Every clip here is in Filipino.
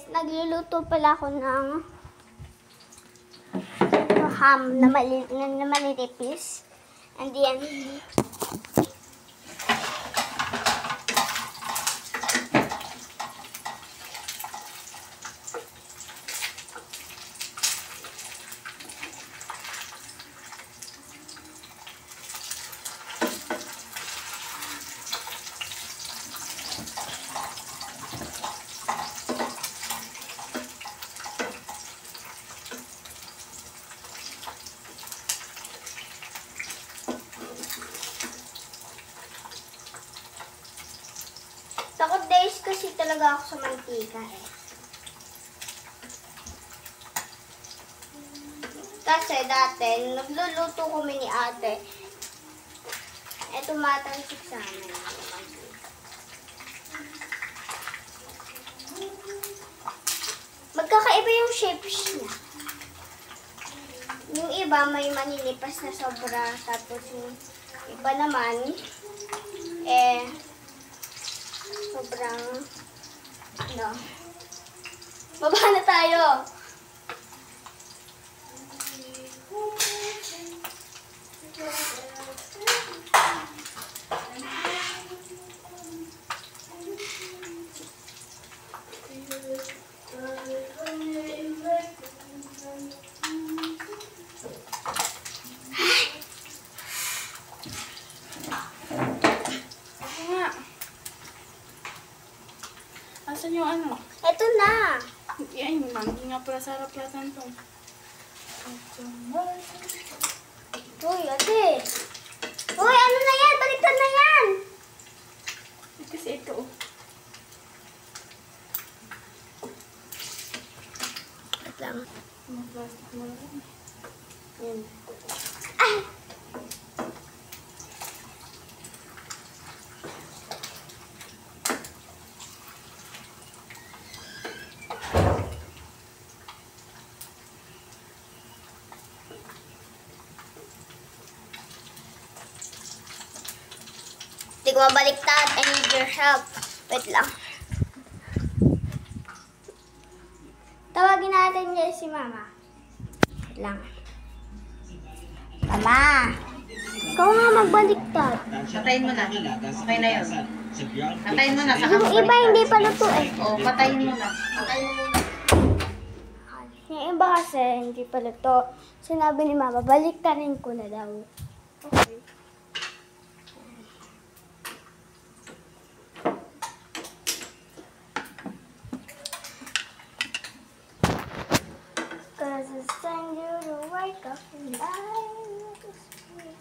nagluluto pala ako ng ham na malinipis. And then, takot days kasi talaga ako sa mantika eh. Kasi dati, nagluluto kami ni ate. Tumatalsik sa amin. Magkakaiba yung shapes niya. Yung iba may maninipas na sobra. Tapos yung iba naman, sobrang, baba na tayo. Asan yung ano? Ito na. Ay, hindi nga pala sa haraplatan to. Uy, ate. Uy, ano na yan? Baliktad na yan. Kasi ito. Wait lang. Plastic mo lang. Yan. Ay! Hindi ko mabaliktad. I need your help. Wait lang. Tawagin natin niya si Mama. Wait lang. Mama! Ikaw nga magbaliktad. Patayin mo na. Okay na yun. Patayin mo na. Yung iba hindi pa luto eh. Oo, patayin mo na. Patayin mo muna. Yung iba kasi hindi pa luto. Sinabi ni Mama, baliktarin ko na daw. Okay. Cause I send you to wake up and I look sweet.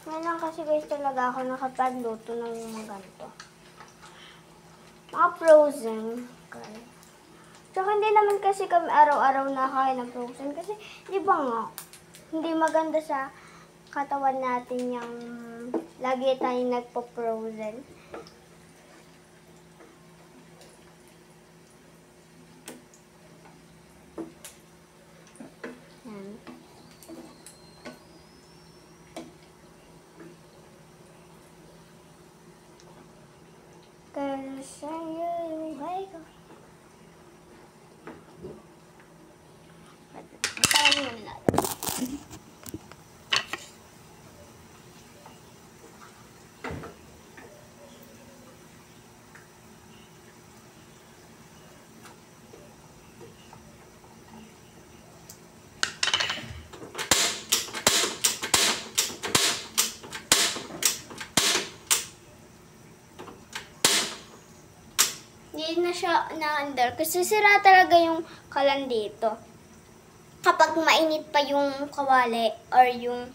Ngayon kasi guys talaga ako nakapagluto ng mga ganito. Mga frozen. Okay. Tsaka hindi naman kasi kami araw-araw nakain ng frozen. Kasi di ba nga, hindi maganda sa katawan natin yung lagi tayong nagpo-frozen. Yan. Cause you wake up. Patayin mo na natin. Hindi na siya na-under kasi sira talaga yung kalan dito. Kapag mainit pa yung kawali or yung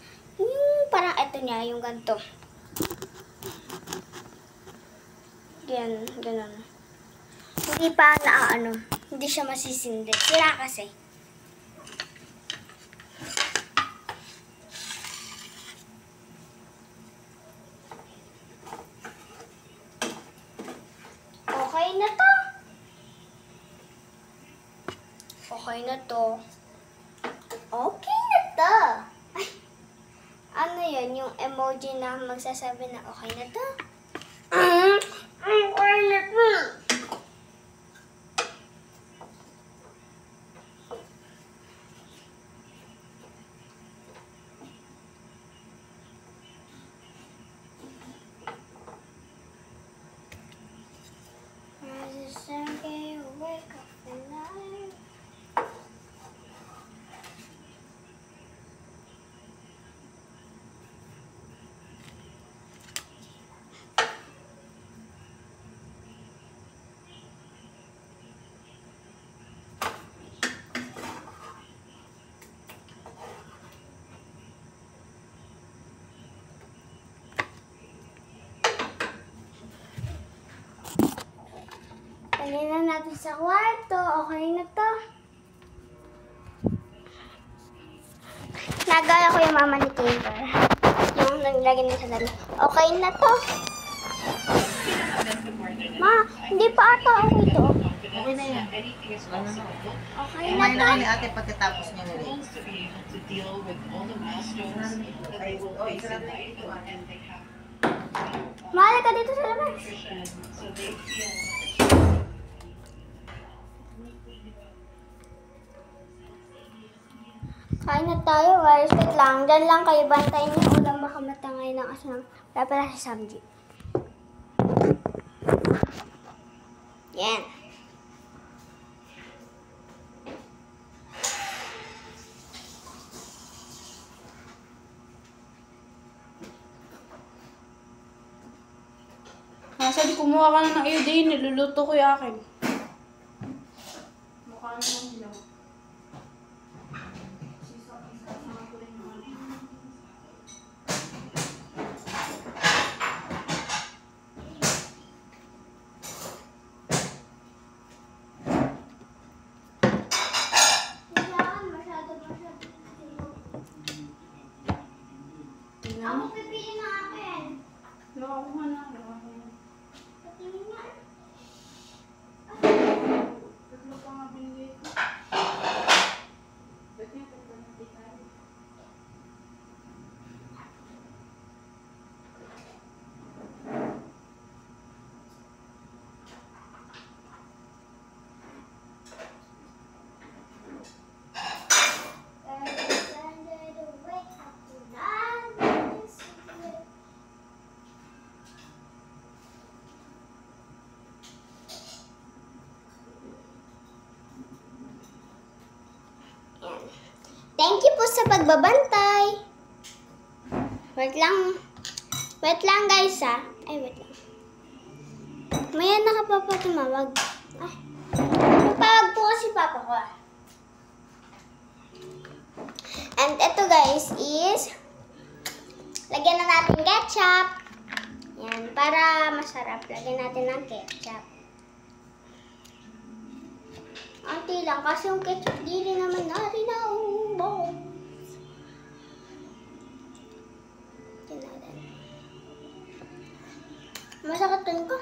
parang eto niya, yung ganito. Ganun, ganun. Hindi pa hindi siya masisindi. Sira kasi. Okay na to. Okay na to. Okay na to. Ay, ano yun, yung emoji na magsasabi na okay na to. Okay na to. Wake up and night. Dali na natin sa kwarto. Okay na to. Nagaya ko yung mama ni Tinker. Yung naglagay na sa dali. Okay na to. Ma, hindi pa ata okay to. Okay na yan. Ano na? Okay na Kumain to. na ni ate pagkatapos niya nila. To be able to deal with all the milestones that they will face in life, and they have Mahal ka dito sa labas. nutrition, so they feel Kain na tayo, guys. Wait lang. Diyan lang kayo. Bantayin niyo ulam. Baka matangay ng asin. Wala pala si Samji. Yan. Sabi, kumuha ka na ng iodine, niluluto ko yung akin. Mukha na lang hilaw. Tingnan Ako mo. pipili na akin. Nakakuha na. Nakakuha na. Patingin nga. Tatlo pa nga binigay ko. Ba't nga tatlo na tayo? Thank you po sa pagbabantay. Wait lang. Wait lang guys ha. Ay, wait lang. Maya nakapapatumawag. Ay. Napawag po kasi papa ko. And ito guys is lagyan na natin ketchup. Yan. Para masarap. Lagyan natin ng ketchup. Ante lang kasi yung ketchup di rin naman natin naubos. Masakit din ko.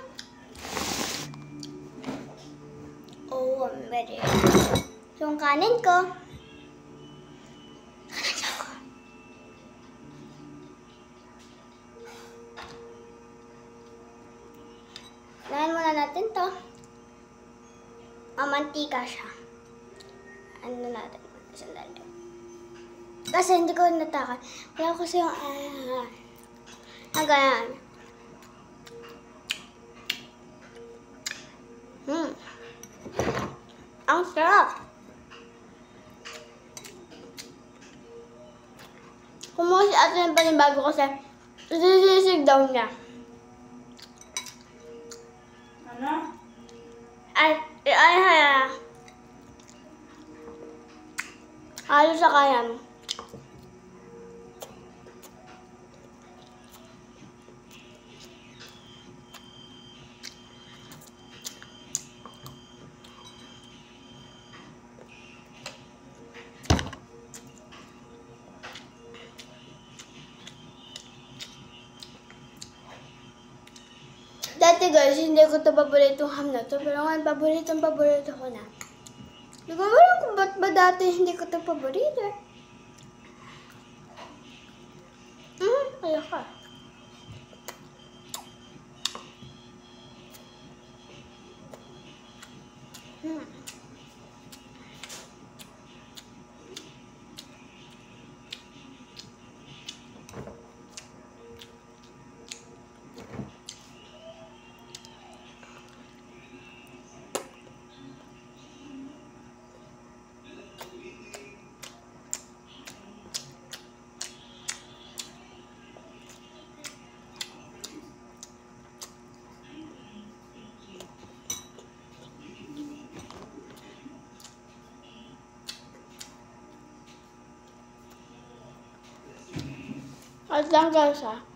Oh, I'm ready. Yung kanin ko. Lahan muna natin to. Mamantika siya. Ano natin? Sandali. Kasi hindi ko natakan. Wala ko kasi yung ganyan. Ang sarap. Kumuha si ate ng panibago kasi sisisig daw niya. Ano? Ay. Halos sa kayan. Dati guys, hindi ko ito paboritong ham na to. Pero ngayon, paborito ko na. Hindi ko alam kung ba't ba dati hindi ko ito paborito. At lang guys ah.